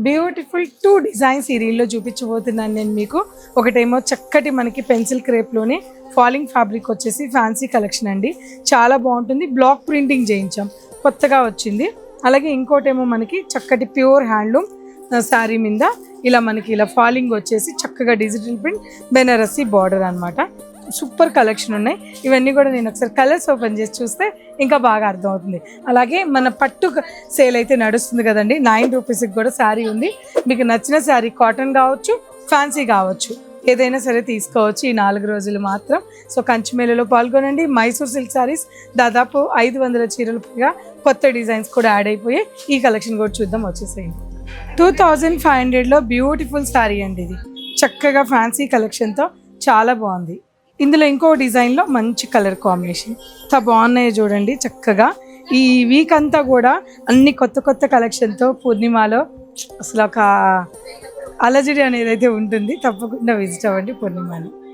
Beautiful 2 designs ఈ రీల్లో చూపించబోతున్నాను నేను మీకు. ఒకటేమో చక్కటి మనకి పెన్సిల్ క్రేప్లోనే ఫాలింగ్ ఫ్యాబ్రిక్ వచ్చేసి ఫ్యాన్సీ కలెక్షన్ అండి, చాలా బాగుంటుంది. బ్లాక్ ప్రింటింగ్ చేయించాం, కొత్తగా వచ్చింది. అలాగే ఇంకోటేమో మనకి చక్కటి ప్యూర్ హ్యాండ్లూమ్ శారీ మీద ఇలా మనకి ఇలా ఫాలింగ్ వచ్చేసి చక్కగా డిజిటల్ ప్రింట్ బెనారసి బార్డర్ అనమాట. సూపర్ కలెక్షన్ ఉన్నాయి. ఇవన్నీ కూడా నేను ఒకసారి కలర్స్ ఓపెన్ చేసి చూస్తే ఇంకా బాగా అర్థమవుతుంది. అలాగే మన పట్టు సేల్ అయితే నడుస్తుంది కదండి, 9 రూపీస్కి కూడా శారీ ఉంది. మీకు నచ్చిన శారీ కాటన్ కావచ్చు, ఫ్యాన్సీ కావచ్చు, ఏదైనా సరే తీసుకోవచ్చు ఈ 4 రోజులు మాత్రం. సో కంచిమేళలో పాల్గొనండి. మైసూర్ సిల్క్ శారీస్ దాదాపు 500 చీరలు పైగా కొత్త డిజైన్స్ కూడా యాడ్ అయిపోయి ఈ కలెక్షన్ కూడా చూద్దాం, వచ్చేసేయండి. 2500లో బ్యూటిఫుల్ శారీ అండి ఇది, చక్కగా ఫ్యాన్సీ కలెక్షన్తో చాలా బాగుంది. ఇందులో ఇంకో డిజైన్లో మంచి కలర్ కాంబినేషన్ ఎంత బాగున్నాయో చూడండి. చక్కగా ఈ వీక్ అంతా కూడా అన్ని కొత్త కొత్త కలెక్షన్తో పూర్ణిమలో అసలు ఒక అలజడి అనేది అయితే ఉంటుంది. తప్పకుండా విజిట్ అవ్వండి పూర్ణిమని.